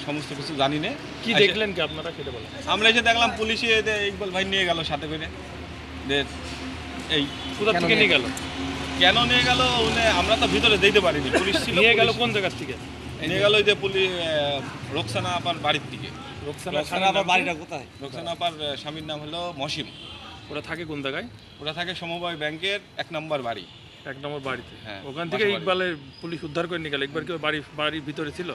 সমস্ত কিছু জানি না। কি দেখলেন কি আপনারা কেটে বলেন? আমরা এসে দেখলাম পুলিশে ইকবাল ভাই নিয়ে গেল সাথে করে। এই কোথা থেকে নিয়ে গেল? কেন নিয়ে গেল আমরা তো ভিতরে যেতে পারিনি। পুলিশ ছিল। নিয়ে গেল কোন জায়গা থেকে? নিয়ে গেল ওই যে পুলিশ রোকসানা আপার বাড়ির থেকে। রোকসানা আপার বাড়িটা কোথায়? রোকসানা আপার স্বামীর নাম হলো মসিম। ওরা থাকে কোন জায়গায়? ওরা থাকে সমবায় ব্যাংকের 1 নম্বর বাড়ি। 1 নম্বর বাড়িতে। হ্যাঁ, ওখান থেকে ইকবালের পুলিশ উদ্ধার করে নিয়ে গেল। একবার কি বাড়ির ভিতরে ছিল?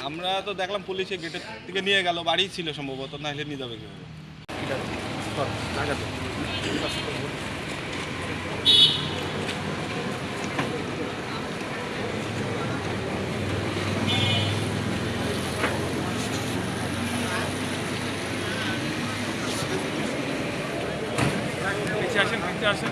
আমরা তো দেখলাম পুলিশে গেটের থেকে নিয়ে গেল, বাড়ি ছিল সম্ভবত, না হলে নিয়ে যাবে কীভাবে? আসেন আসেন